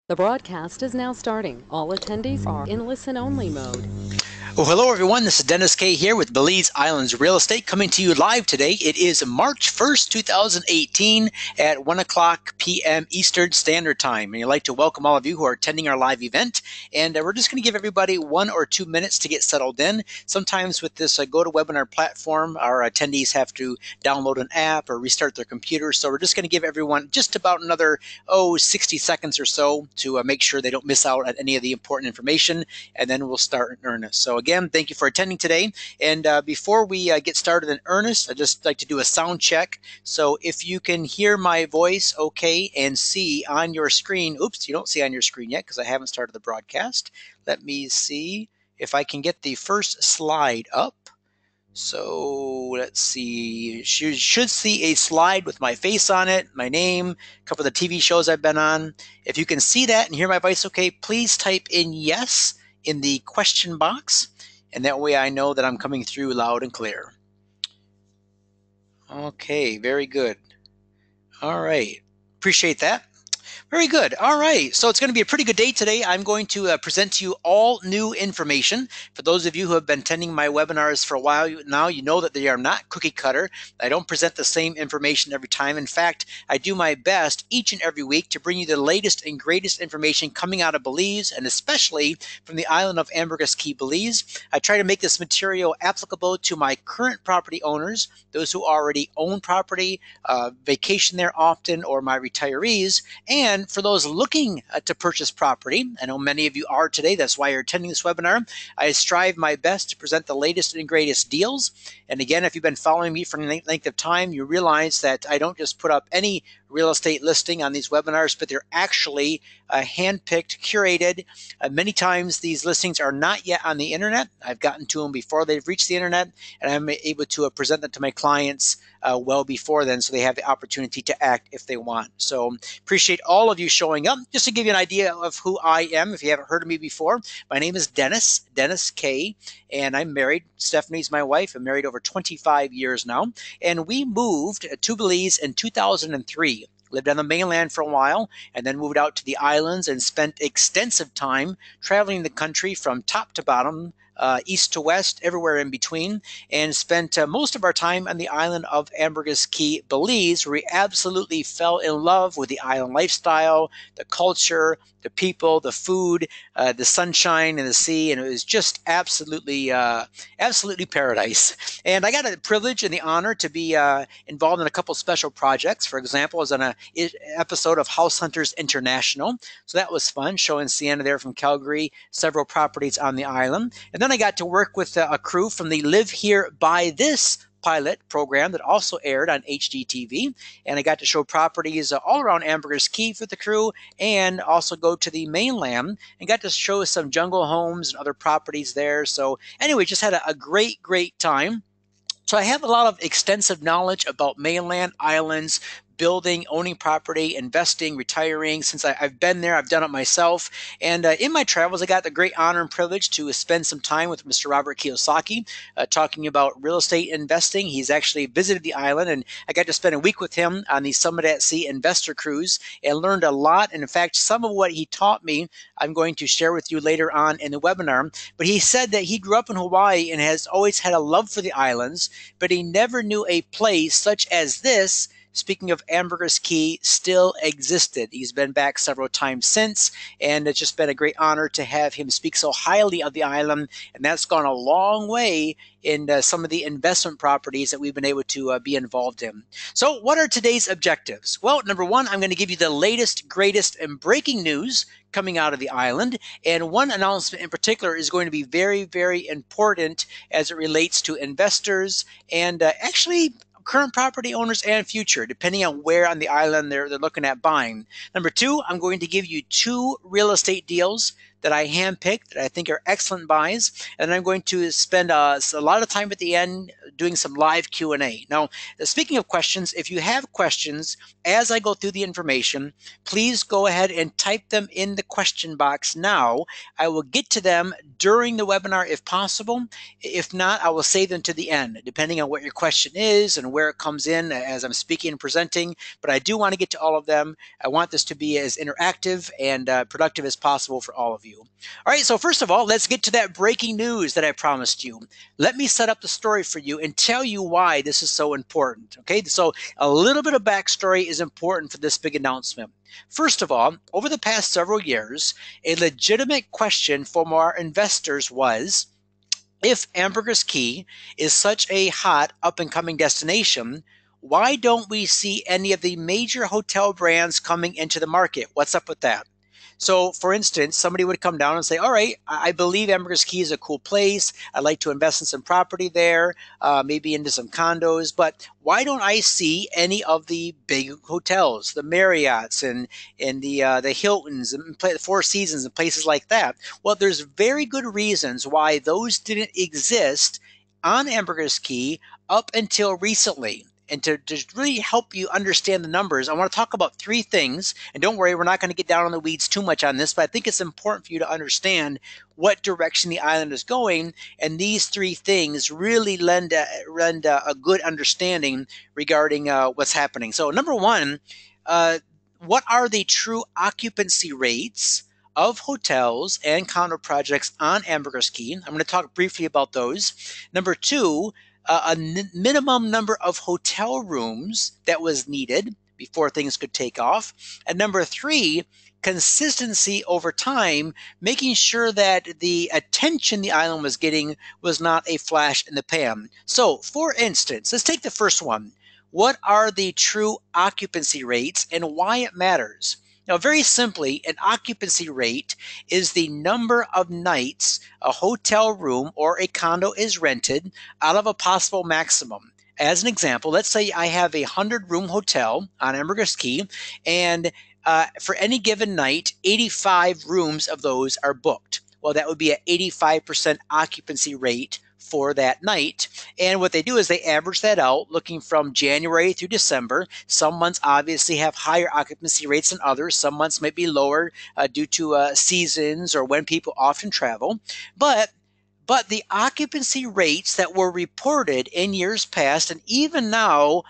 The broadcast is now starting. All attendees are in listen-only mode. Well, hello everyone. This is Dennis Caye here with Belize Islands Real Estate coming to you live today. It is March 1st, 2018 at 1 o'clock p.m. Eastern Standard Time. And I'd like to welcome all of you who are attending our live event. And we're just going to give everybody 1 or 2 minutes to get settled in. Sometimes with this GoToWebinar platform, our attendees have to download an app or restart their computer. So we're just going to give everyone just about another, 60 seconds or so to make sure they don't miss out on any of the important information. And then we'll start in earnest. So again, thank you for attending today. And before we get started in earnest, I'd just like to do a sound check. So if you can hear my voice okay and see on your screen, oops, you don't see on your screen yet because I haven't started the broadcast. Let me see if I can get the first slide up. So let's see, you should see a slide with my face on it, my name, a couple of the TV shows I've been on. If you can see that and hear my voice okay, please type in yes in the question box. And that way I know that I'm coming through loud and clear. Okay, very good. All right, appreciate that. Very good. All right. So it's going to be a pretty good day today. I'm going to present to you all new information. For those of you who have been attending my webinars for a while now, you know that they are not cookie cutter. I don't present the same information every time. In fact, I do my best each and every week to bring you the latest and greatest information coming out of Belize, and especially from the island of Ambergris Caye, Belize. I try to make this material applicable to my current property owners, those who already own property, vacation there often, or my retirees, and for those looking to purchase property. I know many of you are today. That's why you're attending this webinar. I strive my best to present the latest and greatest deals. And again, if you've been following me for any length of time, you realize that I don't just put up any real estate listing on these webinars, but they're actually handpicked, curated. Many times these listings are not yet on the internet. I've gotten to them before they've reached the internet, and I'm able to present them to my clients well before then, so they have the opportunity to act if they want. So appreciate all of you showing up. Just to give you an idea of who I am, if you haven't heard of me before, my name is Dennis Caye, and I'm married. Stephanie's my wife. I'm married over 25 years now, and we moved to Belize in 2003. Lived on the mainland for a while and then moved out to the islands and spent extensive time traveling the country from top to bottom, east to west, everywhere in between, and spent most of our time on the island of Ambergris Caye, Belize, where we absolutely fell in love with the island lifestyle, the culture, the people, the food, the sunshine and the sea, and it was just absolutely paradise. And I got the privilege and the honor to be involved in a couple special projects. For example, I was on an episode of House Hunters International, so that was fun, showing Sienna there from Calgary, several properties on the island. And then I got to work with a crew from the Live Here, Buy This pilot program that also aired on HGTV, and I got to show properties all around Ambergris Caye for the crew, and also go to the mainland and got to show some jungle homes and other properties there. So anyway, just had a great time. So I have a lot of extensive knowledge about mainland islands, building, owning property, investing, retiring. Since I've been there, I've done it myself. And in my travels, I got the great honor and privilege to spend some time with Mr. Robert Kiyosaki, talking about real estate investing. He's actually visited the island, and I got to spend a week with him on the Summit at Sea investor cruise and learned a lot. And in fact, some of what he taught me, I'm going to share with you later on in the webinar. But he said that he grew up in Hawaii and has always had a love for the islands, but he never knew a place such as this, speaking of Ambergris Caye, still existed. He's been back several times since, and it's just been a great honor to have him speak so highly of the island, and that's gone a long way in some of the investment properties that we've been able to be involved in. So what are today's objectives? Well, number one, I'm going to give you the latest, greatest, and breaking news coming out of the island, and one announcement in particular is going to be very important as it relates to investors and actually current property owners and future, depending on where on the island they're looking at buying. Number two, I'm going to give you 2 real estate deals that I handpicked that I think are excellent buys, and I'm going to spend a lot of time at the end doing some live Q&A. Now, speaking of questions, if you have questions as I go through the information, please go ahead and type them in the question box now. I will get to them during the webinar if possible. If not, I will save them to the end, depending on what your question is and where it comes in as I'm speaking and presenting. But I do want to get to all of them. I want this to be as interactive and productive as possible for all of you. All right, so first of all, let's get to that breaking news that I promised you. Let me set up the story for you and tell you why this is so important. Okay, so a little bit of backstory is important for this big announcement. First of all, over the past several years, a legitimate question from our investors was, if Ambergris Caye is such a hot up-and-coming destination, why don't we see any of the major hotel brands coming into the market? What's up with that? So, for instance, somebody would come down and say, all right, I believe Ambergris Caye is a cool place. I'd like to invest in some property there, maybe into some condos. But why don't I see any of the big hotels, the Marriotts and the Hiltons and the Four Seasons and places like that? Well, there's very good reasons why those didn't exist on Ambergris Caye up until recently. And to really help you understand the numbers, I want to talk about three things. And don't worry, we're not going to get down on the weeds too much on this, but I think it's important for you to understand what direction the island is going. And these three things really lend a good understanding regarding what's happening. So number one, what are the true occupancy rates of hotels and condo projects on Ambergris Caye? I'm going to talk briefly about those. Number two, a minimum number of hotel rooms that was needed before things could take off. And number three, consistency over time, making sure that the attention the island was getting was not a flash in the pan. So, for instance, let's take the first one. What are the true occupancy rates and why it matters? Now, very simply, an occupancy rate is the number of nights a hotel room or a condo is rented out of a possible maximum. As an example, let's say I have a 100-room hotel on Ambergris Caye, and for any given night, 85 rooms of those are booked. Well, that would be an 85% occupancy rate for that night. And what they do is they average that out looking from January through December. Some months obviously have higher occupancy rates than others. Some months might be lower due to seasons or when people often travel. But the occupancy rates that were reported in years past and even now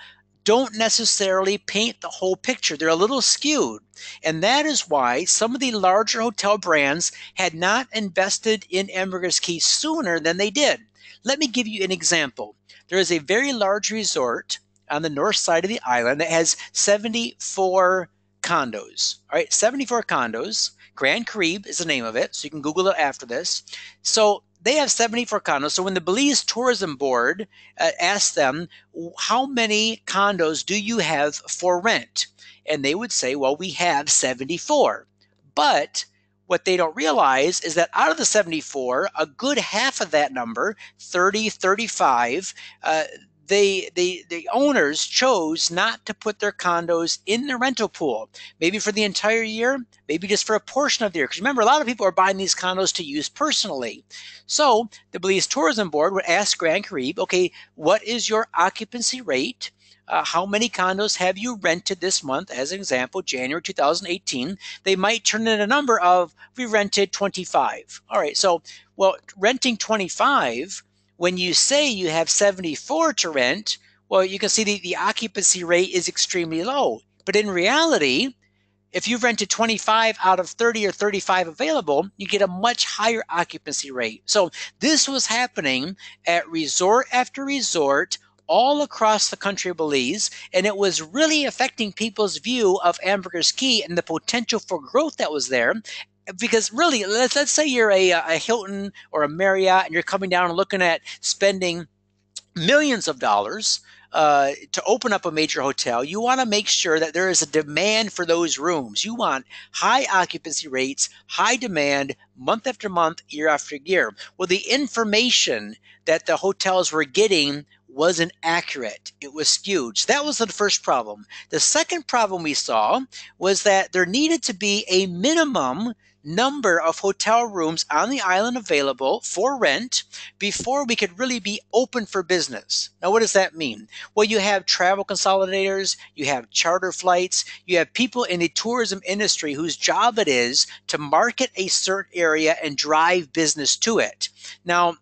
don't necessarily paint the whole picture. They're a little skewed. And that is why some of the larger hotel brands had not invested in Ambergris Caye sooner than they did. Let me give you an example. There is a very large resort on the north side of the island that has 74 condos. All right, 74 condos. Grand Caribe is the name of it, so you can Google it after this. So they have 74 condos. So when the Belize Tourism Board asked them, how many condos do you have for rent? And they would say, well, we have 74. But what they don't realize is that out of the 74, a good half of that number, 30, 35, the owners chose not to put their condos in the rental pool, maybe for the entire year, maybe just for a portion of the year. Because remember, a lot of people are buying these condos to use personally. So the Belize Tourism Board would ask Grand Caribe, okay, what is your occupancy rate? How many condos have you rented this month? As an example, January 2018, they might turn in a number of, we rented 25. All right, so, well, renting 25, when you say you have 74 to rent, well, you can see the occupancy rate is extremely low. But in reality, if you've rented 25 out of 30 or 35 available, you get a much higher occupancy rate. So this was happening at resort after resort, all across the country of Belize, and it was really affecting people's view of Ambergris Caye and the potential for growth that was there. Because really, let's say you're a Hilton or a Marriott and you're coming down and looking at spending millions of dollars to open up a major hotel. You want to make sure that there is a demand for those rooms. You want high occupancy rates, high demand, month after month, year after year. Well, the information that the hotels were getting wasn't accurate. It was skewed. So that was the first problem. The second problem we saw was that there needed to be a minimum number of hotel rooms on the island available for rent before we could really be open for business. Now, what does that mean? Well, you have travel consolidators, you have charter flights, you have people in the tourism industry whose job it is to market a certain area and drive business to it. Now,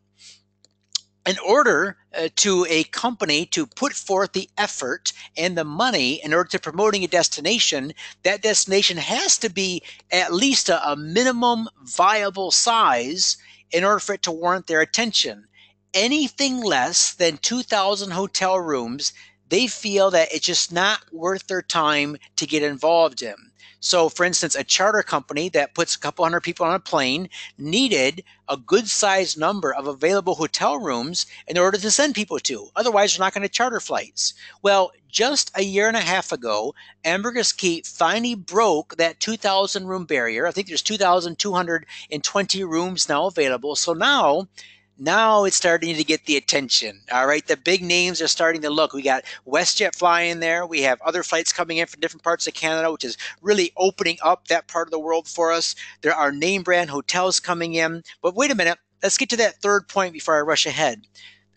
in order to a company to put forth the effort and the money in order to promoting a destination, that destination has to be at least a minimum viable size in order for it to warrant their attention. Anything less than 2,000 hotel rooms, they feel that it's just not worth their time to get involved in. So, for instance, a charter company that puts a couple hundred people on a plane needed a good sized number of available hotel rooms in order to send people to. Otherwise, they're not going to charter flights. Well, just a year and a half ago, Ambergris Caye finally broke that 2,000 room barrier. I think there's 2,220 rooms now available. So now it's starting to get the attention. All right, the big names are starting to look. We got WestJet flying there. We have other flights coming in from different parts of Canada, which is really opening up that part of the world for us. There are name brand hotels coming in. But wait a minute, let's get to that third point before I rush ahead.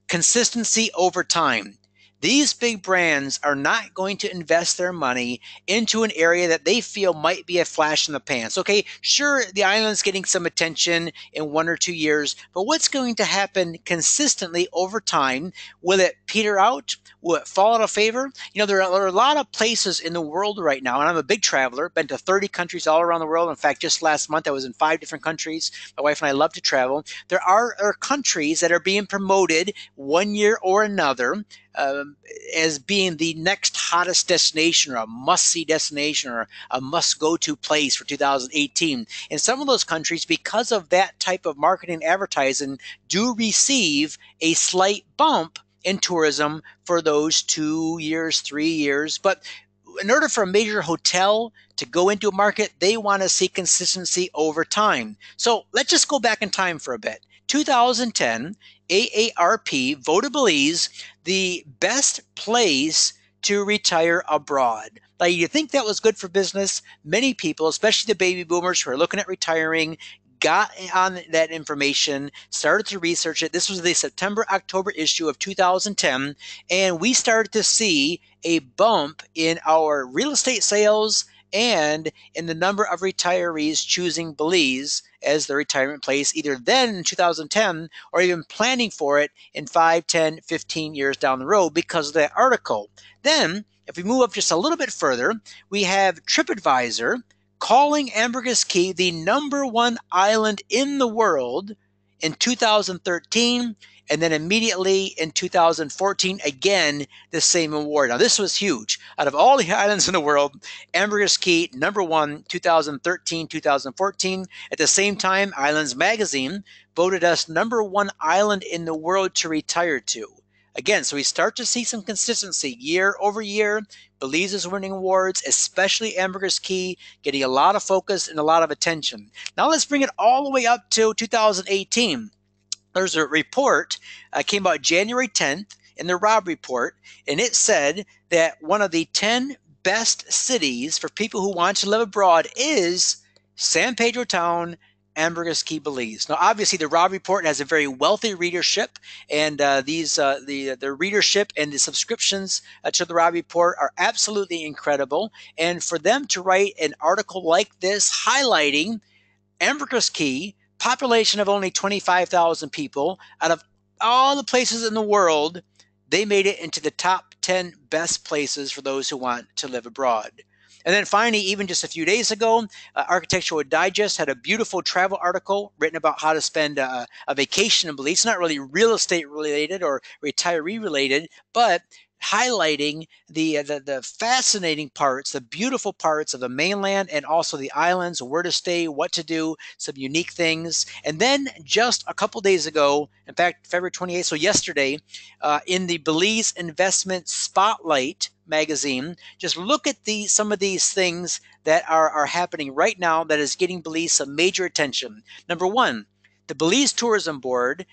Consistency over time. These big brands are not going to invest their money into an area that they feel might be a flash in the pants. Okay, sure, the island's getting some attention in 1 or 2 years, but what's going to happen consistently over time? Will it peter out? Will it fall out of favor? You know, there are a lot of places in the world right now, and I'm a big traveler, been to 30 countries all around the world. In fact, just last month I was in 5 different countries. My wife and I love to travel. There are countries that are being promoted one year or another as being the next hottest destination or a must-see destination or a must-go-to place for 2018. And some of those countries, because of that type of marketing and advertising, do receive a slight bump in tourism for those 2 years, 3 years. But in order for a major hotel to go into a market, they want to see consistency over time. So let's just go back in time for a bit. 2010, AARP voted Belize the best place to retire abroad. Now, you think that was good for business? Many people, especially the baby boomers who are looking at retiring, got on that information, started to research it. This was the September-October issue of 2010, and we started to see a bump in our real estate sales and in the number of retirees choosing Belize as their retirement place, either then in 2010 or even planning for it in 5, 10, 15 years down the road because of that article. Then, if we move up just a little bit further, we have TripAdvisor calling Ambergris Caye the #1 island in the world in 2013, and then immediately in 2014, again, the same award. Now, this was huge. Out of all the islands in the world, Ambergris Caye, #1, 2013, 2014. At the same time, Islands Magazine voted us #1 island in the world to retire to. Again, so we start to see some consistency year over year. Belize is winning awards, especially Ambergris Caye, getting a lot of focus and a lot of attention. Now let's bring it all the way up to 2018. There's a report came out January 10th in the Rob report, and it said that one of the 10 best cities for people who want to live abroad is San Pedro Town, Ambergris Caye, Belize. Now, obviously, the Rob report has a very wealthy readership, and the readership and the subscriptions to the Rob report are absolutely incredible. And for them to write an article like this highlighting Ambergris Caye, population of only 25,000 people, out of all the places in the world, they made it into the top 10 best places for those who want to live abroad. And then finally, even just a few days ago, Architectural Digest had a beautiful travel article written about how to spend a vacation in Belize. It's not really real estate related or retiree related, but highlighting the fascinating parts, the beautiful parts of the mainland and also the islands, where to stay, what to do, some unique things. And then just a couple days ago, in fact, February 28th, so yesterday, in the Belize Investment Spotlight magazine, just look at some of these things that are happening right now that is getting Belize some major attention. #1, the Belize Tourism Board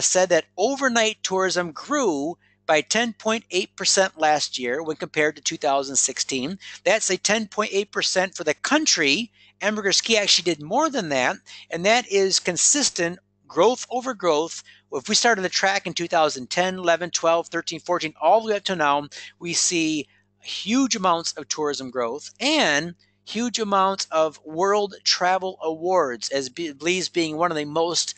said that overnight tourism grew by 10.8% last year when compared to 2016. That's a 10.8% for the country. Ambergris Caye actually did more than that, and that is consistent growth over growth. If we started the track in 2010, 11, 12, 13, 14, all the way up to now, we see huge amounts of tourism growth and huge amounts of world travel awards, as Belize being one of the most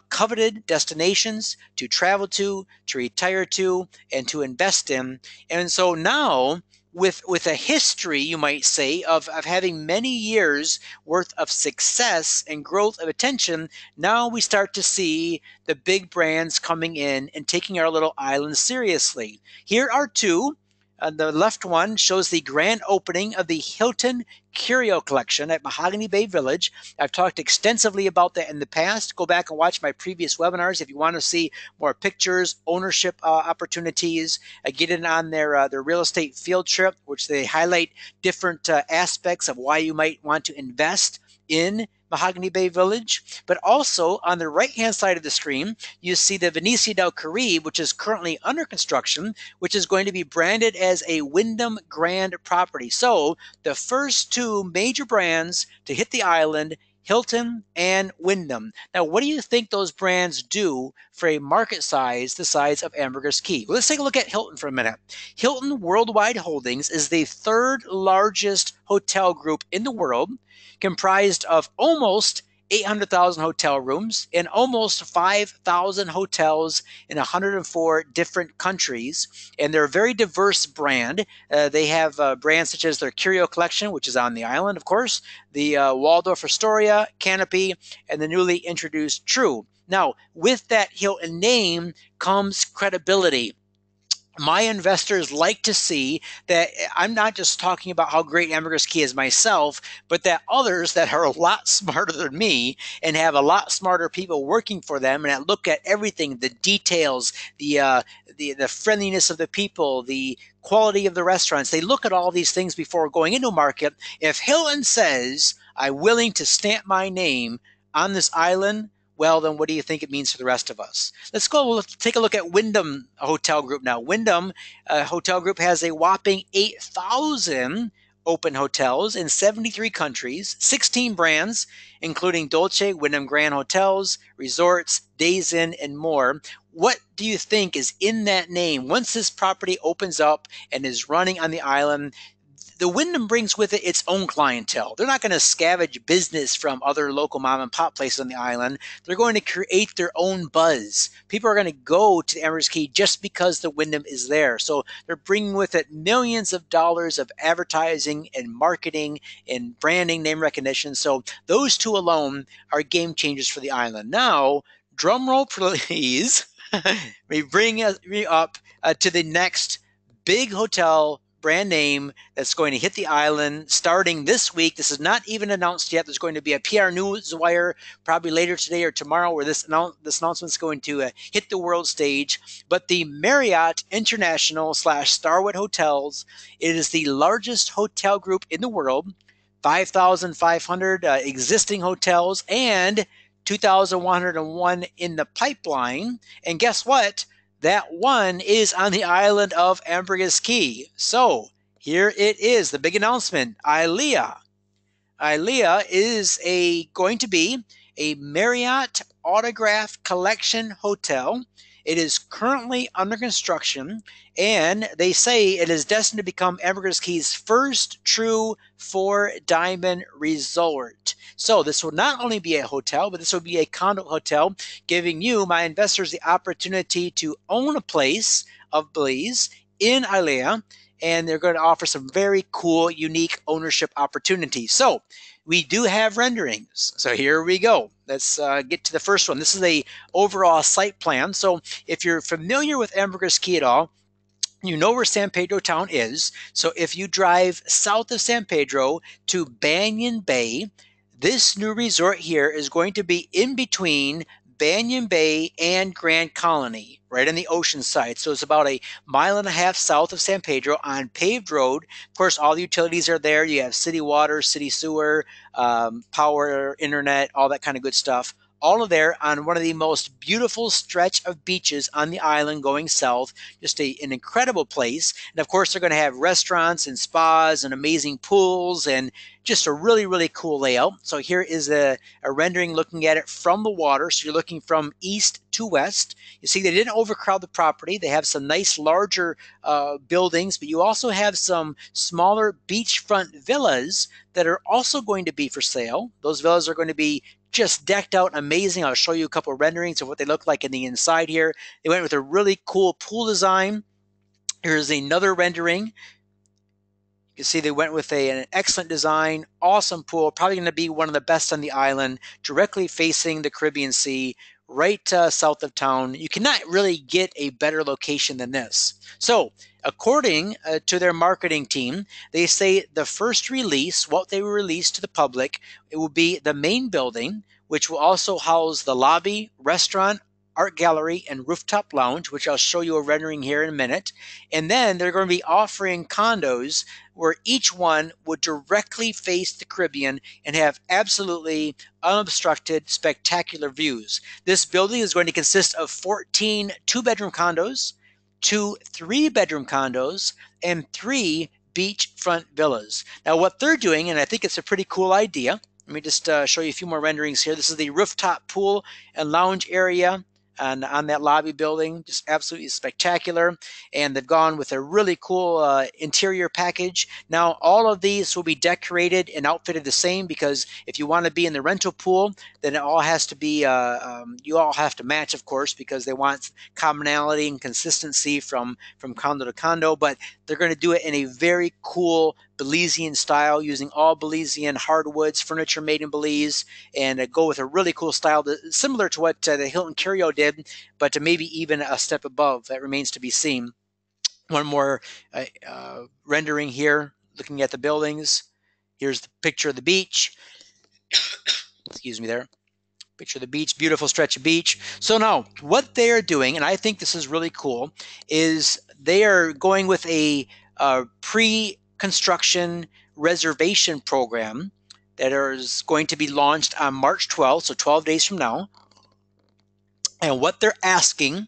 coveted destinations to travel to retire to, and to invest in. And so now, with a history, you might say, of having many years worth of success and growth of attention, now we start to see the big brands coming in and taking our little island seriously. Here are two. The left one shows the grand opening of the Hilton Curio Collection at Mahogany Bay Village. I've talked extensively about that in the past. Go back and watch my previous webinars if you want to see more pictures, ownership opportunities. Get in on their real estate field trip, which they highlight different aspects of why you might want to invest in Mahogany Bay Village. But also on the right-hand side of the screen, you see the Venezia del Caribe, which is currently under construction, which is going to be branded as a Wyndham Grand property. So the first two major brands to hit the island, Hilton and Wyndham. Now, what do you think those brands do for a market size the size of Ambergris Caye? Well, let's take a look at Hilton for a minute. Hilton Worldwide Holdings is the third largest hotel group in the world, comprised of almost 800,000 hotel rooms and almost 5,000 hotels in 104 different countries. And they're a very diverse brand. They have brands such as their Curio Collection, which is on the island, of course, the Waldorf Astoria, Canopy, and the newly introduced True. Now, with that Hilton name comes credibility. My investors like to see that I'm not just talking about how great Ambergris Caye is myself, but that others that are a lot smarter than me and have a lot smarter people working for them, and that look at everything, the details, the friendliness of the people, the quality of the restaurants. They look at all these things before going into a market. If Hilton says, I'm willing to stamp my name on this island, well, then what do you think it means for the rest of us? Let's take a look at Wyndham Hotel Group now. Wyndham Hotel Group has a whopping 8,000 open hotels in 73 countries, 16 brands, including Dolce, Wyndham Grand Hotels, Resorts, Days Inn, and more. What do you think is in that name? Once this property opens up and is running on the island, the Wyndham brings with it its own clientele. They're not going to scavenge business from other local mom and pop places on the island. They're going to create their own buzz. People are going to go to the Ambergris Caye just because the Wyndham is there. So they're bringing with it millions of dollars of advertising and marketing and branding, name recognition. So those two alone are game changers for the island. Now, drum roll please. We bring me up to the next big hotel brand name that's going to hit the island starting this week. This is not even announced yet. There's going to be a PR newswire probably later today or tomorrow where this announcement is going to hit the world stage. But the Marriott International / Starwood Hotels, it is the largest hotel group in the world, 5,500 existing hotels and 2,101 in the pipeline. And guess what? That one is on the island of Ambergris Caye. So here it is, the big announcement. Ilea is going to be a Marriott Autograph Collection hotel. It is currently under construction, and they say it is destined to become Ambergris Caye's first true 4-diamond resort. So this will not only be a hotel, but this will be a condo hotel, giving you, my investors, the opportunity to own a place of Belize in Ilea, and they're going to offer some very cool, unique ownership opportunities. So we do have renderings. So here we go. Let's get to the first one. This is a overall site plan. So if you're familiar with Ambergris Caye at all, you know where San Pedro town is. So if you drive south of San Pedro to Banyan Bay, this new resort here is going to be in between Banyan Bay and Grand Colony, right on the ocean side. So it's about a mile and a half south of San Pedro on paved road. Of course, all the utilities are there. You have city water, city sewer, power, internet, all that kind of good stuff, all of there on one of the most beautiful stretch of beaches on the island going south. Just an incredible place. And of course, they're going to have restaurants and spas and amazing pools and just a really, really cool layout. So here is a rendering looking at it from the water. So you're looking from east to west. You see they didn't overcrowd the property. They have some nice larger buildings, but you also have some smaller beachfront villas that are also going to be for sale. Those villas are going to be just decked out amazing. I'll show you a couple of renderings of what they look like in the inside here. They went with a really cool pool design. Here's another rendering. You can see they went with an excellent design, awesome pool, probably going to be one of the best on the island, directly facing the Caribbean Sea, right south of town. You cannot really get a better location than this. So, according to their marketing team, they say the first release, what they will release to the public, it will be the main building, which will also house the lobby, restaurant, art gallery, and rooftop lounge, which I'll show you a rendering here in a minute. And then they're going to be offering condos where each one would directly face the Caribbean and have absolutely unobstructed, spectacular views. This building is going to consist of 14 two-bedroom condos, 2 three-bedroom condos, and 3 beachfront villas. Now, what they're doing, and I think it's a pretty cool idea, let me just show you a few more renderings here. This is the rooftop pool and lounge area on that lobby building, just absolutely spectacular. And they've gone with a really cool interior package. Now, all of these will be decorated and outfitted the same, because if you want to be in the rental pool, then it all has to be, you all have to match, of course, because they want commonality and consistency from condo to condo. But they're going to do it in a very cool Belizean style, using all Belizean hardwoods, furniture made in Belize, and go with a really cool style similar to what the Hilton Caye did, but to maybe even a step above. That remains to be seen. One more rendering here, looking at the buildings. Here's the picture of the beach. Excuse me there. Picture of the beach, beautiful stretch of beach. So now, what they are doing, and I think this is really cool, is they are going with a pre-construction reservation program that is going to be launched on March 12th, so 12 days from now. And what they're asking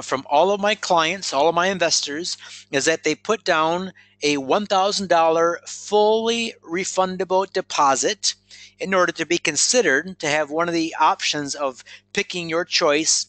from all of my clients, all of my investors, is that they put down a $1,000 fully refundable deposit in order to be considered to have one of the options of picking your choice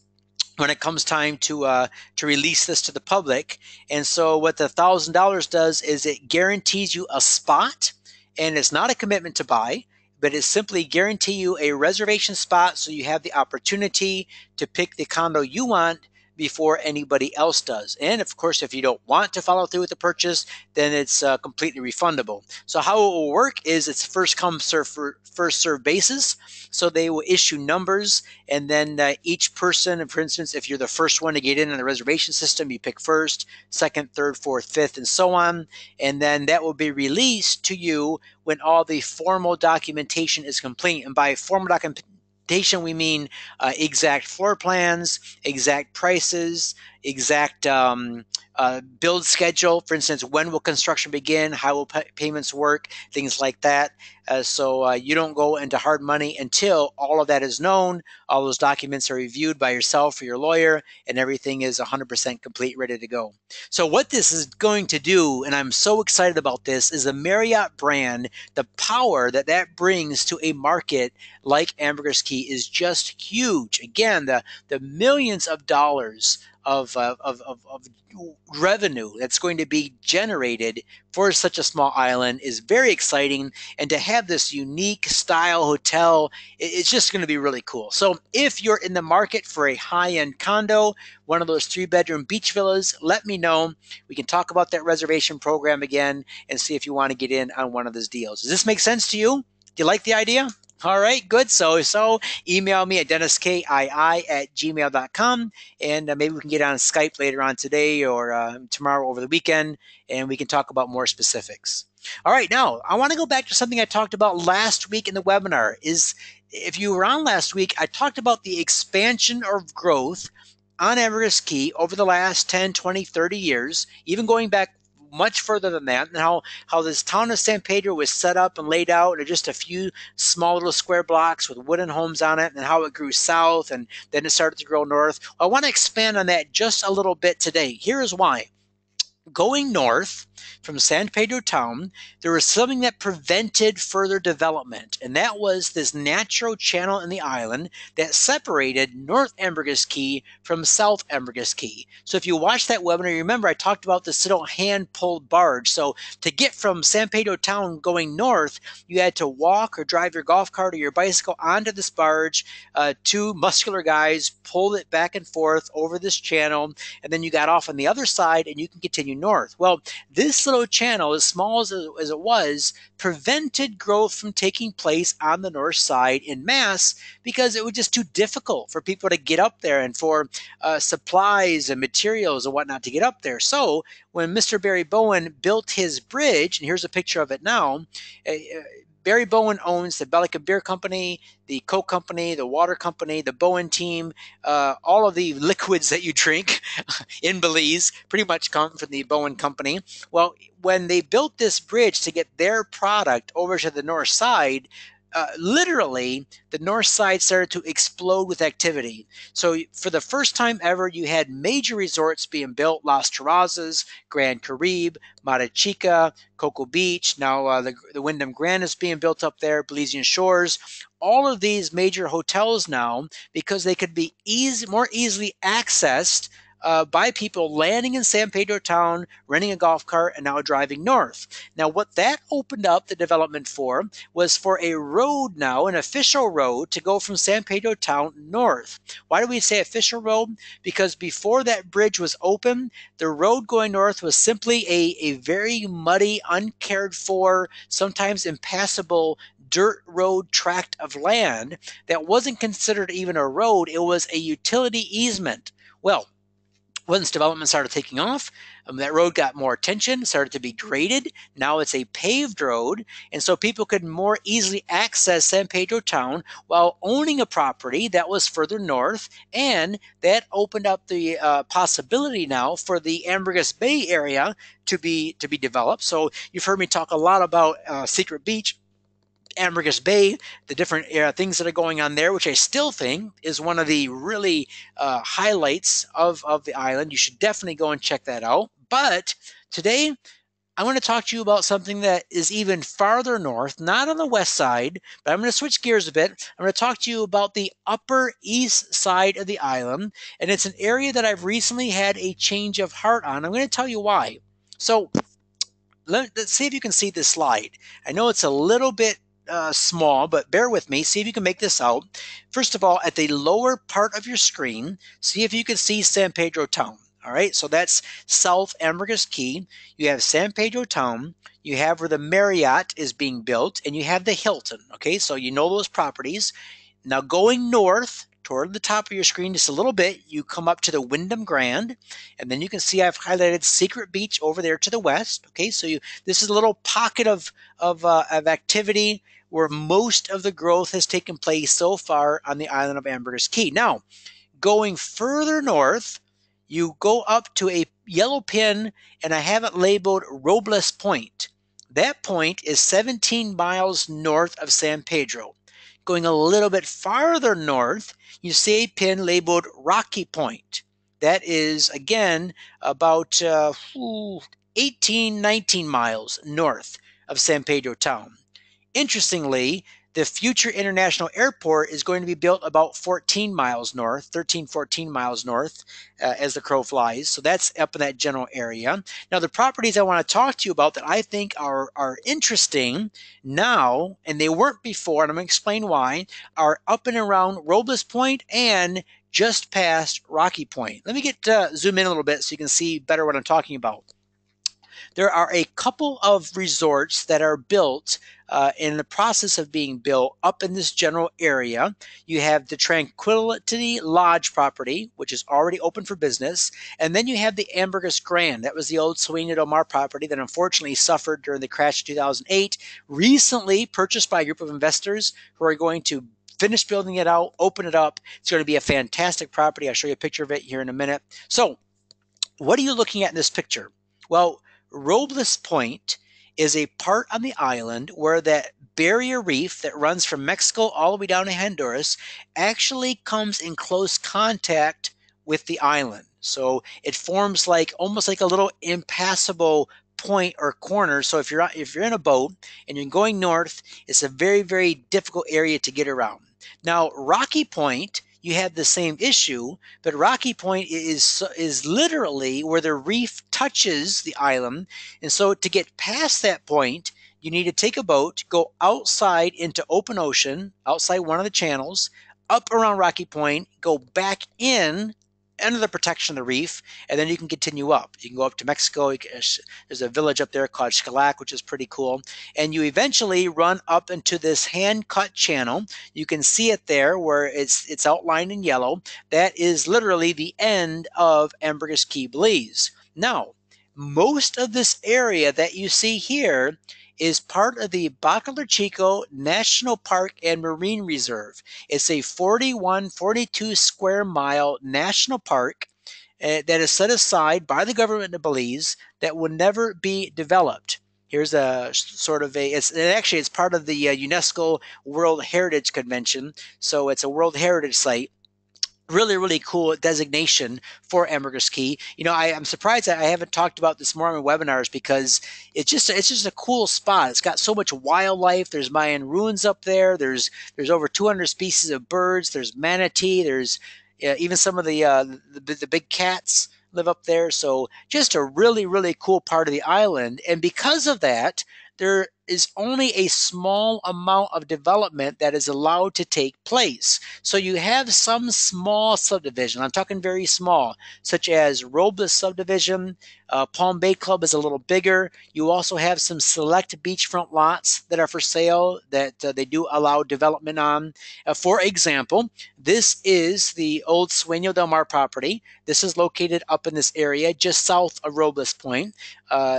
when it comes time to release this to the public. And so what the $1,000 does is it guarantees you a spot, and it's not a commitment to buy, but it simply guarantee you a reservation spot, so you have the opportunity to pick the condo you want before anybody else does. And of course, if you don't want to follow through with the purchase, then it's completely refundable. So how it will work is it's first come, first serve basis. So they will issue numbers, and then each person, for instance, if you're the first one to get in on the reservation system, you pick first, second, third, fourth, fifth, and so on. And then that will be released to you when all the formal documentation is complete. And by formal documentation, we mean exact floor plans, exact prices, exact build schedule. For instance, when will construction begin? How will payments work? Things like that. So you don't go into hard money until all of that is known, all those documents are reviewed by yourself or your lawyer, and everything is 100% complete, ready to go. So what this is going to do, and I'm so excited about this, is the Marriott brand, the power that that brings to a market like Ambergris Caye is just huge. Again, the millions of dollars of revenue that's going to be generated for such a small island is very exciting. And to have this unique style hotel, it's just going to be really cool. So if you're in the market for a high-end condo, one of those 3-bedroom beach villas, let me know. We can talk about that reservation program again and see if you want to get in on one of those deals. Does this make sense to you? Do you like the idea? All right, good. So email me at denniskii@gmail.com, and maybe we can get on Skype later on today or tomorrow over the weekend, and we can talk about more specifics. All right, now I want to go back to something I talked about last week in the webinar. If you were on last week, I talked about the expansion of growth on Ambergris Caye over the last 10, 20, 30 years, even going back much further than that, and how this town of San Pedro was set up and laid out in just a few small little square blocks with wooden homes on it, and how it grew south and then it started to grow north. I want to expand on that just a little bit today. Here is why. Going north from San Pedro town, there was something that prevented further development, and that was this natural channel in the island that separated North Ambergris Caye from South Ambergris Caye. So if you watch that webinar, you remember I talked about this little hand-pulled barge. So to get from San Pedro town going north, you had to walk or drive your golf cart or your bicycle onto this barge. Two muscular guys pulled it back and forth over this channel, and then you got off on the other side and you can continue north. Well, this little channel, as small as it was, prevented growth from taking place on the north side in mass because it was just too difficult for people to get up there and for supplies and materials and whatnot to get up there. So when Mr. Barry Bowen built his bridge, and here's a picture of it now, Barry Bowen owns the Bellica Beer Company, the Coke Company, the Water Company, the Bowen team. All of the liquids that you drink in Belize pretty much come from the Bowen Company. Well, when they built this bridge to get their product over to the north side, literally, the north side started to explode with activity. So for the first time ever, you had major resorts being built: Las Terrazas, Grand Caribe, Mata Chica, Cocoa Beach. Now the Wyndham Grand is being built up there, Belizean Shores. All of these major hotels now, because they could be more easily accessed by people landing in San Pedro town, renting a golf cart, and now driving north. Now, what that opened up the development for was for a road now, an official road, to go from San Pedro town north. Why do we say official road? Because before that bridge was open, the road going north was simply a very muddy, uncared for, sometimes impassable dirt road tract of land that wasn't considered even a road. It was a utility easement. Well, once development started taking off, that road got more attention, started to be graded. Now it's a paved road, and so people could more easily access San Pedro town while owning a property that was further north, and that opened up the possibility now for the Ambergris Bay area to be developed. So you've heard me talk a lot about Secret Beach, Ambergris Bay, the different things that are going on there, which I still think is one of the really highlights of the island. You should definitely go and check that out. But today, I want to talk to you about something that is even farther north, not on the west side, but I'm going to switch gears a bit. I'm going to talk to you about the upper east side of the island, and it's an area that I've recently had a change of heart on. I'm going to tell you why. So let's see if you can see this slide. I know it's a little bit small, but bear with me. See if you can make this out. First of all, at the lower part of your screen, see if you can see San Pedro town. All right, so that's South Ambergris Caye. You have San Pedro town. You have where the Marriott is being built, and you have the Hilton. Okay, so you know those properties. Now going north toward the top of your screen just a little bit, you come up to the Wyndham Grand, and then you can see I've highlighted Secret Beach over there to the west. Okay, so this is a little pocket of activity where most of the growth has taken place so far on the island of Ambergris Caye. Now, going further north, you go up to a yellow pin, and I have it labeled Robles Point. That point is 17 miles north of San Pedro. Going a little bit farther north, you see a pin labeled Rocky Point. That is, again, about 18, 19 miles north of San Pedro town. Interestingly, the future international airport is going to be built about 14 miles north, 13, 14 miles north as the crow flies. So that's up in that general area. Now, the properties I want to talk to you about that I think are interesting now, and they weren't before, and I'm going to explain why, are up and around Robles Point and just past Rocky Point. Let me zoom in a little bit so you can see better what I'm talking about. There are a couple of resorts that are built in the process of being built up in this general area. You have the Tranquility Lodge property, which is already open for business. And then you have the Ambergris Grand. That was the old Suena Del Mar property that unfortunately suffered during the crash of 2008. Recently purchased by a group of investors who are going to finish building it out, open it up. It's going to be a fantastic property. I'll show you a picture of it here in a minute. So what are you looking at in this picture? Well, Robles Point is a part on the island where that barrier reef that runs from Mexico all the way down to Honduras actually comes in close contact with the island. So it forms like almost like a little impassable point or corner. So if you're in a boat and you're going north, it's a very difficult area to get around. Now, Rocky Point, you have the same issue, but Rocky Point is literally where the reef touches the island. And so to get past that point, you need to take a boat, go outside into open ocean, outside one of the channels, up around Rocky Point, go back in under the protection of the reef, and then you can continue up. You can go up to Mexico. There's a village up there called Xcalac, which is pretty cool. And you eventually run up into this hand-cut channel. You can see it there where it's outlined in yellow. That is literally the end of Ambergris Caye, Belize. Now, most of this area that you see here is part of the Bacalar Chico National Park and Marine Reserve. It's a 42 square mile national park that is set aside by the government of Belize that will never be developed. Here's a sort of it's part of the UNESCO World Heritage Convention, so it's a World Heritage Site. Really cool designation for Ambergris Caye. You know, I'm surprised that I haven't talked about this more on my webinars because it's just a cool spot. It's got so much wildlife. There's Mayan ruins up there. There's over 200 species of birds. There's manatee. There's even some of the big cats live up there. So just a really cool part of the island. And because of that, there is only a small amount of development that is allowed to take place. So you have some small subdivision, I'm talking very small, such as Robles Subdivision. Palm Bay Club is a little bigger. You also have some select beachfront lots that are for sale that they do allow development on. For example, this is the old Sueño del Mar property. This is located up in this area just south of Robles Point.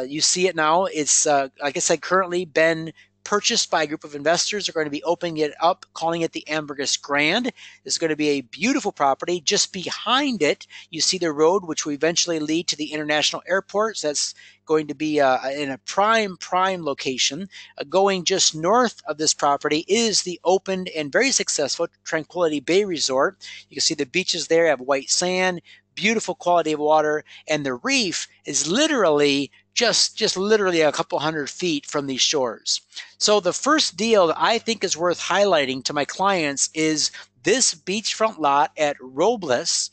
You see it now. It's, like I said, currently been purchased by a group of investors. They're going to be opening it up, calling it the Ambergris Grand. This is going to be a beautiful property. Just behind it, you see the road, which will eventually lead to the international airport. So that's going to be in a prime location. Going just north of this property is the opened and very successful Tranquility Bay Resort. You can see the beaches there have white sand, beautiful quality of water, and the reef is literally just literally a couple hundred feet from these shores. So the first deal that I think is worth highlighting to my clients is this beachfront lot at Robles.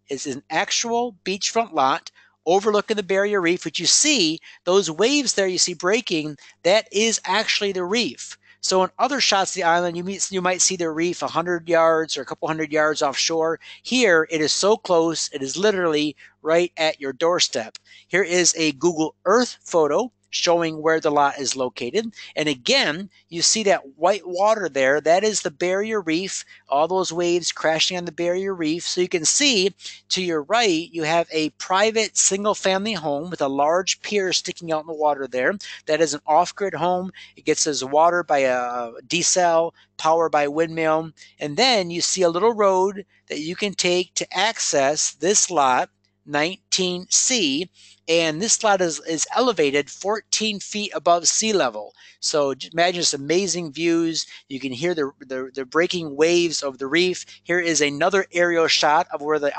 Is an actual beachfront lot overlooking the barrier reef, which you see those waves there you see breaking, that is actually the reef. So in other shots of the island, you might see the reef 100 yards or a couple hundred yards offshore. Here, it is so close, it is literally right at your doorstep. Here is a Google Earth photo showing where the lot is located. And again, you see that white water there. That is the barrier reef, all those waves crashing on the barrier reef. So you can see to your right, you have a private single-family home with a large pier sticking out in the water there. That is an off-grid home. It gets its water by a diesel, power by windmill. And then you see a little road that you can take to access this lot, 19C, and this lot is elevated 14 feet above sea level. So imagine just amazing views. You can hear the breaking waves of the reef. Here is another aerial shot of where the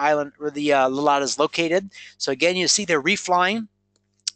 lot is located. So again, you see the reef line,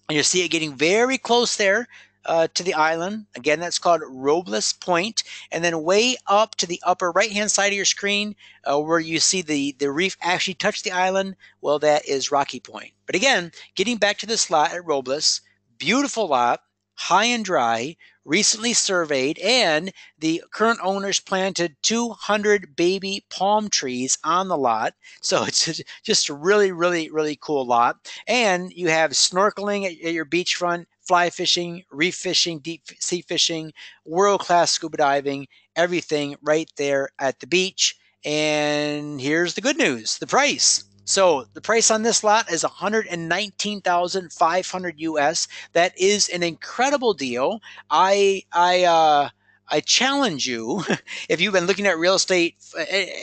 and you see it getting very close there to the island. Again, that's called Robles Point. And then way up to the upper right-hand side of your screen, where you see the reef actually touch the island, well, that is Rocky Point. But again, getting back to this lot at Robles, beautiful lot, high and dry, recently surveyed, and the current owners planted 200 baby palm trees on the lot. So it's just a really cool lot. And you have snorkeling at your beachfront, fly fishing, reef fishing, deep sea fishing, world-class scuba diving, everything right there at the beach. And here's the good news, the price. So the price on this lot is $119,500 US. That is an incredible deal. I I challenge you, if you've been looking at real estate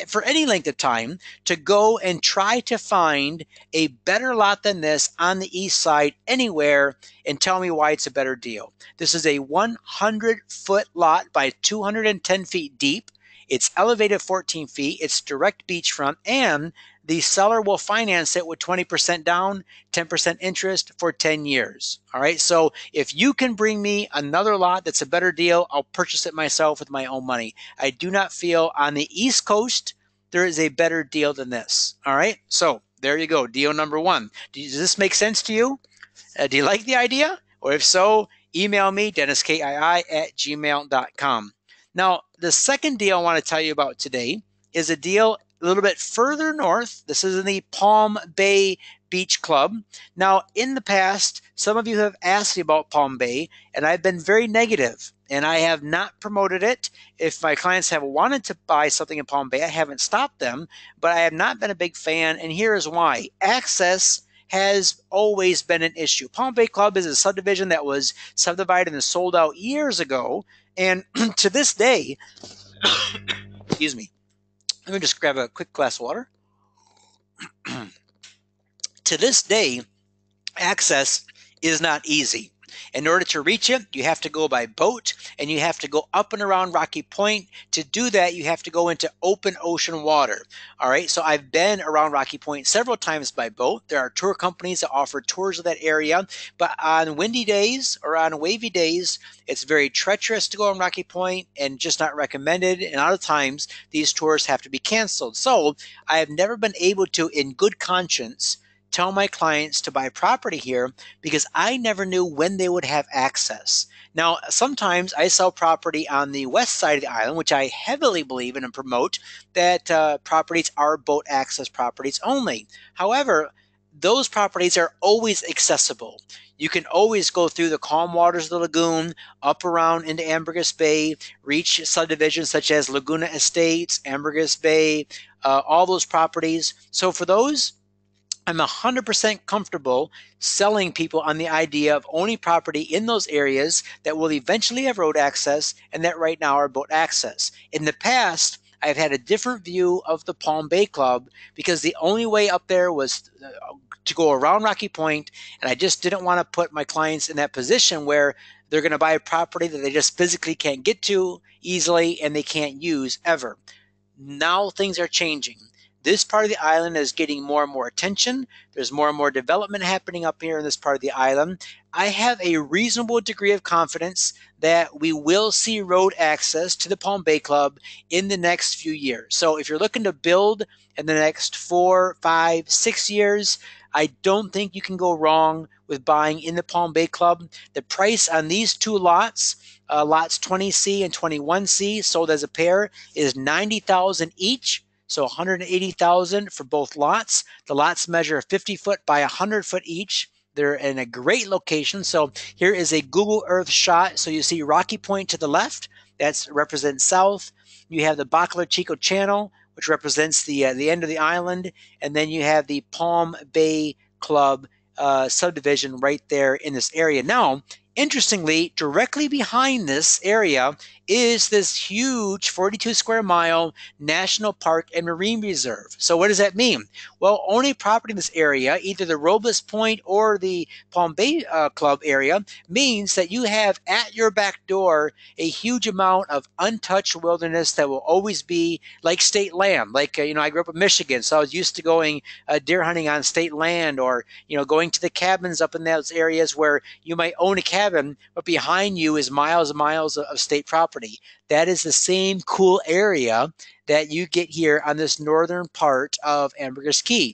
for any length of time, to go and try to find a better lot than this on the east side anywhere and tell me why it's a better deal. This is a 100-foot lot by 210 feet deep. It's elevated 14 feet. It's direct beachfront, and the seller will finance it with 20% down, 10% interest for 10 years. All right. So if you can bring me another lot that's a better deal, I'll purchase it myself with my own money. I do not feel on the East Coast there is a better deal than this. All right. So there you go. Deal number one. Does this make sense to you? Do you like the idea? Or if so, email me, denniskii@gmail.com. Now, the second deal I want to tell you about today is a deal a little bit further north. This is in the Palm Bay Beach Club. Now, in the past, some of you have asked me about Palm Bay, and I've been very negative, and I have not promoted it. If my clients have wanted to buy something in Palm Bay, I haven't stopped them, but I have not been a big fan, and here is why. Access has always been an issue. Palm Bay Club is a subdivision that was subdivided and sold out years ago, and to this day, excuse me, let me just grab a quick glass of water. To this day, access is not easy. In order to reach it, you have to go by boat, and you have to go up and around Rocky Point. To do that, you have to go into open ocean water. All right, so I've been around Rocky Point several times by boat. There are tour companies that offer tours of that area, but on windy days or on wavy days, it's very treacherous to go on Rocky Point and just not recommended. And a lot of times, these tours have to be canceled. So I have never been able to, in good conscience, tell my clients to buy property here because I never knew when they would have access. Now, sometimes I sell property on the west side of the island, which I heavily believe in and promote, that properties are boat access properties only. However, those properties are always accessible. You can always go through the calm waters of the lagoon, up around into Ambergris Bay, reach subdivisions such as Laguna Estates, Ambergris Bay, all those properties. So for those, I'm 100% comfortable selling people on the idea of owning property in those areas that will eventually have road access and that right now are boat access. In the past, I've had a different view of the Palm Bay Club because the only way up there was to go around Rocky Point, and I just didn't want to put my clients in that position where they're going to buy a property that they just physically can't get to easily and they can't use ever. Now things are changing. This part of the island is getting more and more attention. There's more and more development happening up here in this part of the island. I have a reasonable degree of confidence that we will see road access to the Palm Bay Club in the next few years. So if you're looking to build in the next 4, 5, 6 years, I don't think you can go wrong with buying in the Palm Bay Club. The price on these two lots, lots 20C and 21C, sold as a pair, is $90,000 each. So $180,000 for both lots. The lots measure 50 foot by 100 foot each. They're in a great location. So here is a Google Earth shot. So you see Rocky Point to the left. That represents south. You have the Bacalar Chico Channel, which represents the end of the island. And then you have the Palm Bay Club subdivision right there in this area. Now, interestingly, directly behind this area is this huge 42 square mile national park and marine reserve. So what does that mean? Well, owning property in this area, either the Robles Point or the Palm Bay Club area, means that you have at your back door a huge amount of untouched wilderness that will always be like state land. Like, I grew up in Michigan, so I was used to going deer hunting on state land, or, going to the cabins up in those areas where you might own a cabin, but behind you is miles and miles of state property. That is the same cool area that you get here on this northern part of Ambergris Caye.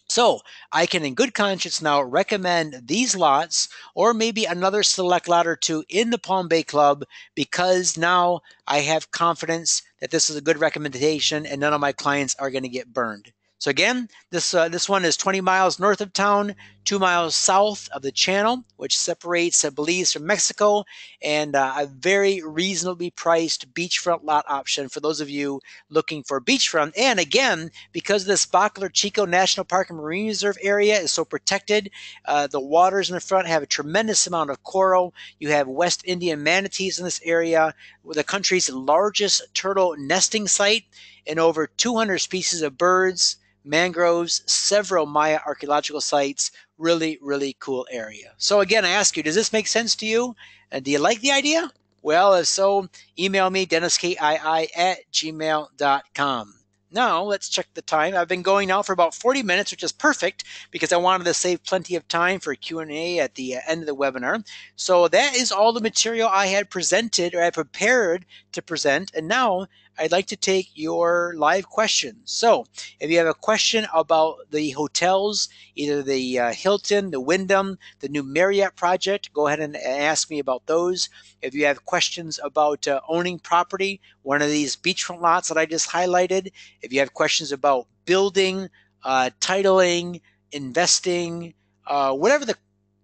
So I can in good conscience now recommend these lots or maybe another select lot or two in the Palm Bay Club because now I have confidence that this is a good recommendation and none of my clients are going to get burned. So again, this one is 20 miles north of town, 2 miles south of the channel, which separates Belize from Mexico, and a very reasonably priced beachfront lot option for those of you looking for beachfront. And again, because this Bacalar Chico National Park and Marine Reserve area is so protected, the waters in the front have a tremendous amount of coral. You have West Indian manatees in this area, the country's largest turtle nesting site, and over 200 species of birds, mangroves, several Maya archaeological sites. Really, really cool area. So again, I ask you, does this make sense to you? And do you like the idea? Well, if so, email me, denniskii@gmail.com. Now, let's check the time. I've been going now for about 40 minutes, which is perfect because I wanted to save plenty of time for Q&A at the end of the webinar. So that is all the material I had presented or I prepared to present. And now I'd like to take your live questions. So if you have a question about the hotels, either the Hilton, the Wyndham, the new Marriott project, go ahead and ask me about those. If you have questions about owning property, one of these beachfront lots that I just highlighted, if you have questions about building, titling, investing, whatever the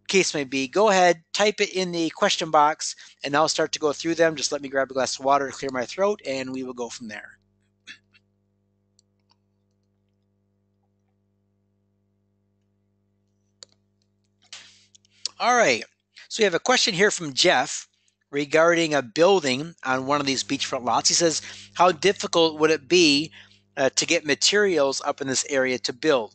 case may be, go ahead, type it in the question box, and I'll start to go through them. Just let me grab a glass of water to clear my throat, and we will go from there. All right, so we have a question here from Jeff regarding a building on one of these beachfront lots. He says, how difficult would it be to get materials up in this area to build?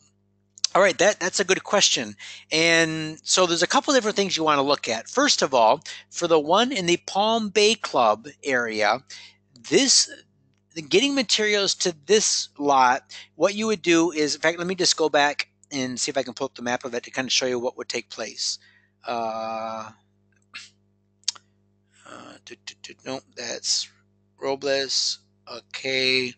All right, that's a good question. And so there's a couple different things you want to look at. First of all, for the one in the Palm Bay Club area, getting materials to this lot, what you would do is, in fact, let me just go back and see if I can pull up the map of it to kind of show you what would take place. No, that's Robles. Okay.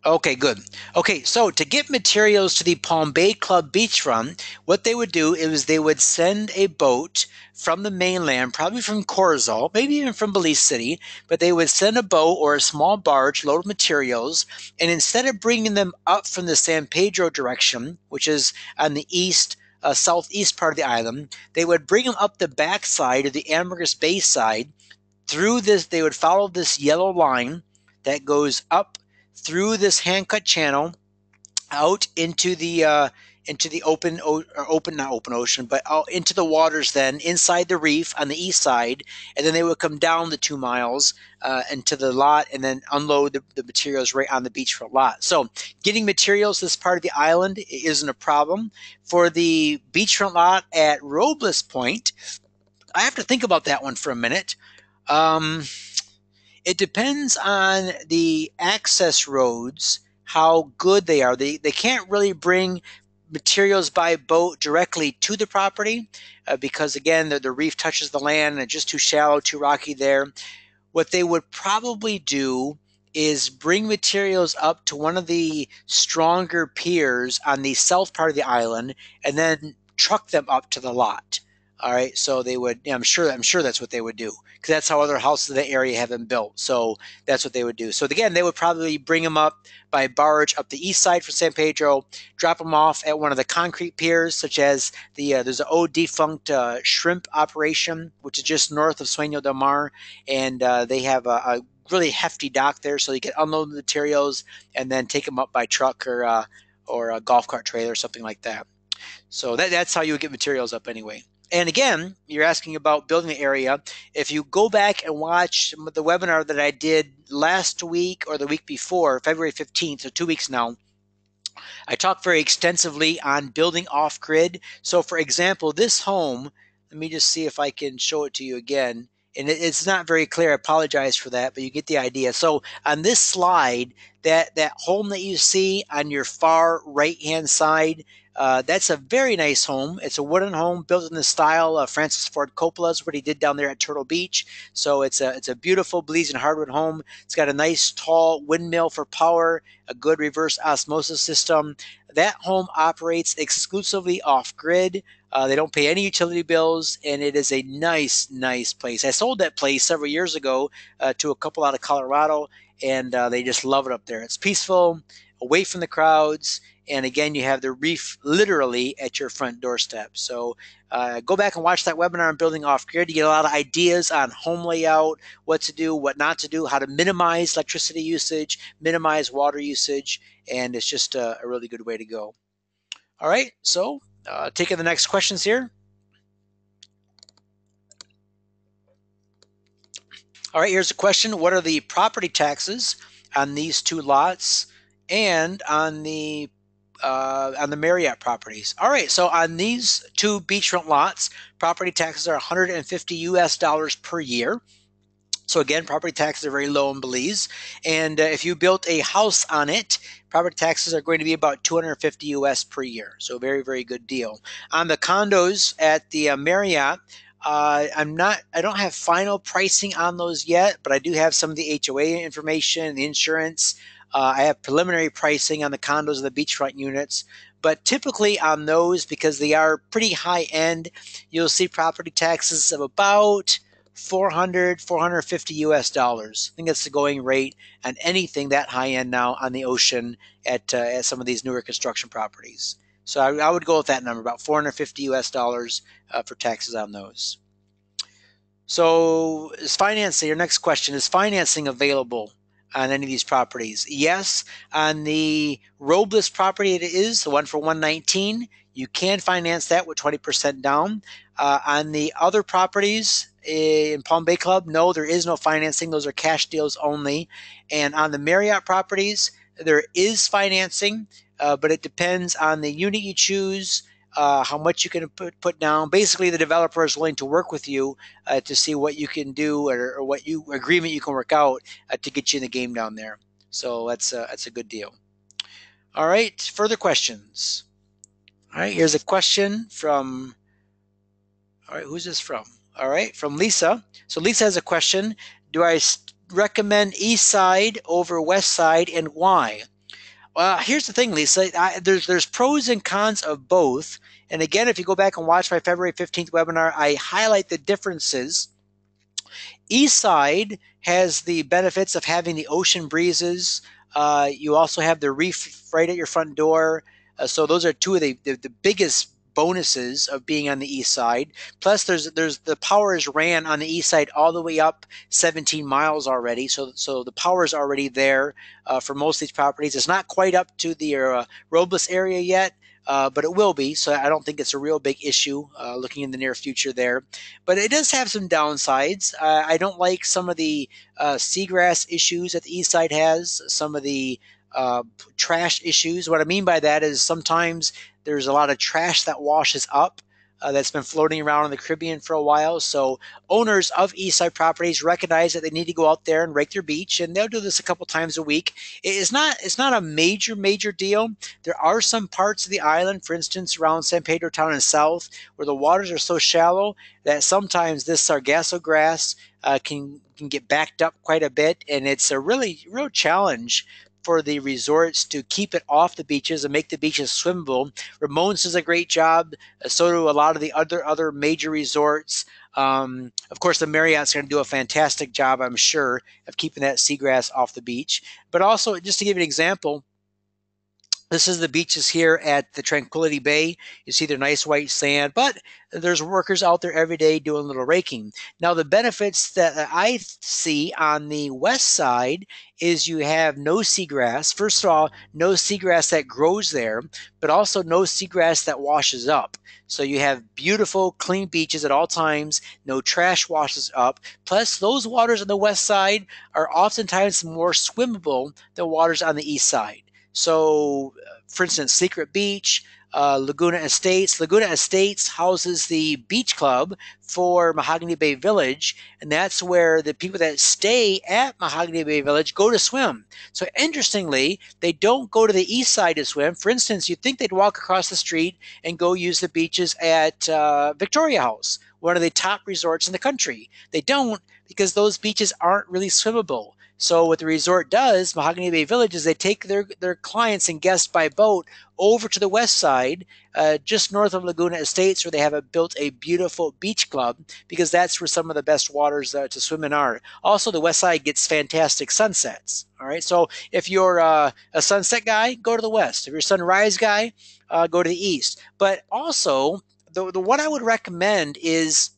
Okay, good. Okay, so to get materials to the Palm Bay Club beachfront, what they would do is they would send a boat from the mainland, probably from Corozal, maybe even from Belize City, but they would send a boat or a small barge loaded with materials, and instead of bringing them up from the San Pedro direction, which is on the southeast part of the island, they would bring them up the backside of the Ambergris Bay side. Through this, they would follow this yellow line that goes up through this hand-cut channel out into the not open ocean, but out into the waters, then inside the reef on the east side, and then they would come down the 2 miles into the lot and then unload the materials right on the beachfront lot. So getting materials to this part of the island isn't a problem. For the beachfront lot at Robles Point, I have to think about that one for a minute. It depends on the access roads, how good they are. They can't really bring materials by boat directly to the property because, again, the reef touches the land and it's just too shallow, too rocky there. What they would probably do is bring materials up to one of the stronger piers on the south part of the island and then truck them up to the lot. All right, so they would. Yeah, I'm sure that's what they would do because that's how other houses in the area have been built. So that's what they would do. So again, they would probably bring them up by barge up the east side from San Pedro, drop them off at one of the concrete piers, such as there's an old defunct shrimp operation, which is just north of Sueño del Mar, and they have a really hefty dock there, so you can unload the materials and then take them up by truck or a golf cart trailer or something like that. So that's how you would get materials up anyway. And again, you're asking about building the area. If you go back and watch the webinar that I did last week or the week before, February 15th, so 2 weeks now, I talked very extensively on building off-grid. So for example, this home, let me just see if I can show it to you again. And it's not very clear. I apologize for that, but you get the idea. So on this slide, that home that you see on your far right-hand side, that's a very nice home. It's a wooden home built in the style of Francis Ford Coppola's, what he did down there at Turtle Beach. So it's a beautiful Belizean hardwood home. It's got a nice tall windmill for power, a good reverse osmosis system. That home operates exclusively off-grid. They don't pay any utility bills, and it is a nice, nice place. I sold that place several years ago to a couple out of Colorado, and they just love it up there. It's peaceful, away from the crowds. And again, you have the reef literally at your front doorstep. So go back and watch that webinar on building off-grid. You get a lot of ideas on home layout, what to do, what not to do, how to minimize electricity usage, minimize water usage, and it's just a really good way to go. All right, so taking the next questions here. All right, here's a question. What are the property taxes on these two lots and on the Marriott properties? All right, so on these two beachfront lots, property taxes are $150 US per year. So again, property taxes are very low in Belize. And if you built a house on it, property taxes are going to be about $250 US per year. So very, very good deal. On the condos at the Marriott, I don't have final pricing on those yet, but I do have some of the HOA information, the insurance. I have preliminary pricing on the condos and the beachfront units. But typically on those, because they are pretty high end, you'll see property taxes of about $450 US. I think that's the going rate on anything that high end now on the ocean at some of these newer construction properties. So I would go with that number, about $450 US for taxes on those. So is financing, your next question, is financing available on any of these properties? Yes, on the Robles property it is, the one for 119. You can finance that with 20% down. On the other properties in Palm Bay Club, no, there is no financing. Those are cash deals only. And on the Marriott properties, there is financing, but it depends on the unit you choose, how much you can put down. Basically, the developer is willing to work with you to see what you can do or what agreement you can work out to get you in the game down there. So that's a good deal. All right, further questions. All right, here's a question from, all right, who's this from? All right, from Lisa. So Lisa has a question. Do I recommend east side over west side and why? Well, here's the thing, Lisa. There's pros and cons of both. And again, if you go back and watch my February 15th webinar, I highlight the differences. East side has the benefits of having the ocean breezes. You also have the reef right at your front door. So those are two of the biggest bonuses of being on the east side. Plus, there's the power is ran on the east side all the way up 17 miles already. So the power is already there for most of these properties. It's not quite up to the Robles area yet, but it will be. So I don't think it's a real big issue looking in the near future there. But it does have some downsides. I don't like some of the seagrass issues that the east side has, some of the trash issues. What I mean by that is sometimes there's a lot of trash that washes up that's been floating around in the Caribbean for a while. So owners of east side properties recognize that they need to go out there and rake their beach, and they'll do this a couple times a week. It's not a major deal. There are some parts of the island, for instance, around San Pedro Town and south, where the waters are so shallow that sometimes this sargasso grass can get backed up quite a bit, and it's a real challenge for the resorts to keep it off the beaches and make the beaches swimmable. Ramones does a great job. So do a lot of the other major resorts. Of course, the Marriott's going to do a fantastic job, I'm sure, of keeping that seagrass off the beach. But also, just to give you an example, this is the beaches here at the Tranquility Bay. You see their nice white sand, but there's workers out there every day doing a little raking. Now, the benefits that I see on the west side is you have no seagrass. First of all, no seagrass that grows there, but also no seagrass that washes up. So you have beautiful, clean beaches at all times. No trash washes up. Plus, those waters on the west side are oftentimes more swimmable than waters on the east side. So, for instance, Secret Beach, Laguna Estates. Laguna Estates houses the beach club for Mahogany Bay Village, and that's where the people that stay at Mahogany Bay Village go to swim. So interestingly, they don't go to the east side to swim. For instance, you'd think they'd walk across the street and go use the beaches at Victoria House, one of the top resorts in the country. They don't, because those beaches aren't really swimmable. So what the resort does, Mahogany Bay Village, is they take their clients and guests by boat over to the west side, just north of Laguna Estates, where they have built a beautiful beach club, because that's where some of the best waters to swim in are. Also, the west side gets fantastic sunsets. All right, so if you're a sunset guy, go to the west. If you're a sunrise guy, go to the east. But also, the what I would recommend is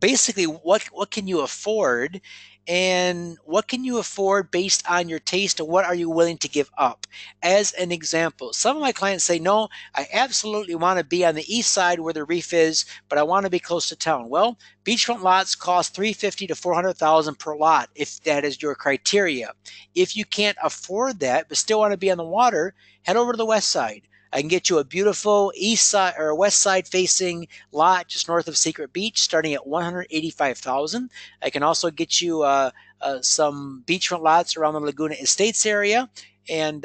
basically what can you afford, and what can you afford based on your taste, and what are you willing to give up. As an example, some of my clients say, no, I absolutely want to be on the east side where the reef is, but I want to be close to town. Well, beachfront lots cost $350,000 to $400,000 per lot, if that is your criteria. If you can't afford that but still want to be on the water, head over to the west side. I can get you a beautiful east side or west side facing lot just north of Secret Beach, starting at $185,000. I can also get you some beachfront lots around the Laguna Estates area, and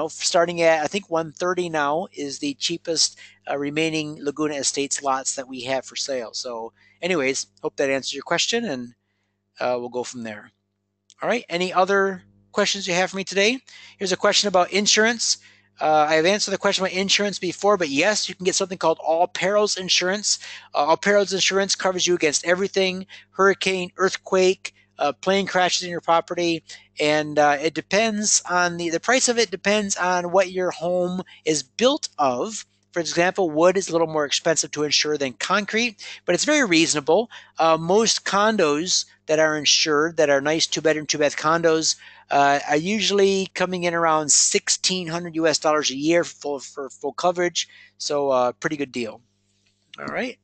starting at, I think, 130 now is the cheapest remaining Laguna Estates lots that we have for sale. So, anyways, hope that answers your question, and we'll go from there. All right. Any other questions you have for me today? Here's a question about insurance. I have answered the question about insurance before, but yes, you can get something called all perils insurance. All perils insurance covers you against everything: hurricane, earthquake, plane crashes in your property, and it depends on the price of it depends on what your home is built of. For example, wood is a little more expensive to insure than concrete, but it's very reasonable. Most condos that are insured, that are nice two-bedroom, two-bath condos, are usually coming in around $1,600 a year for full coverage. So pretty good deal. All right.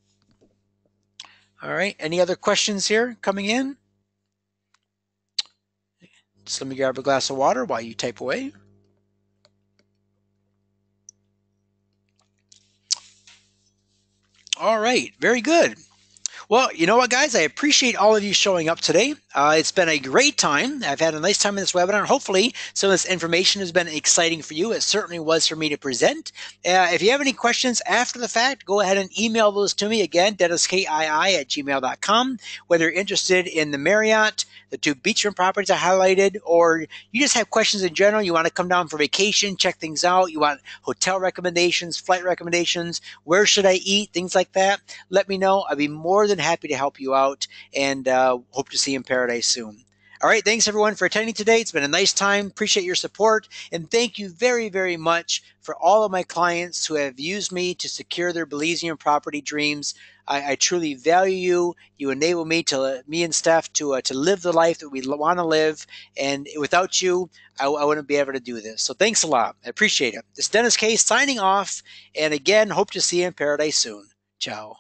All right. Any other questions here coming in? Just let me grab a glass of water while you type away. All right. Very good. Well, you know what, guys? I appreciate all of you showing up today. It's been a great time. I've had a nice time in this webinar. Hopefully, some of this information has been exciting for you. It certainly was for me to present. If you have any questions after the fact, go ahead and email those to me. Again, DennisKii@gmail.com. Whether you're interested in the Marriott, the two beachfront properties I highlighted, or you just have questions in general, you want to come down for vacation, check things out, you want hotel recommendations, flight recommendations, where should I eat, things like that, let me know. I'd be more than happy to help you out, and hope to see you in paradise soon. All right, thanks everyone for attending today. It's been a nice time. Appreciate your support, and thank you very, very much for all of my clients who have used me to secure their Belizean property dreams. I truly value you. You enable me and Steph to live the life that we want to live, and without you, I wouldn't be able to do this. So thanks a lot. I appreciate it. This is Dennis Caye signing off, and again, hope to see you in paradise soon. Ciao.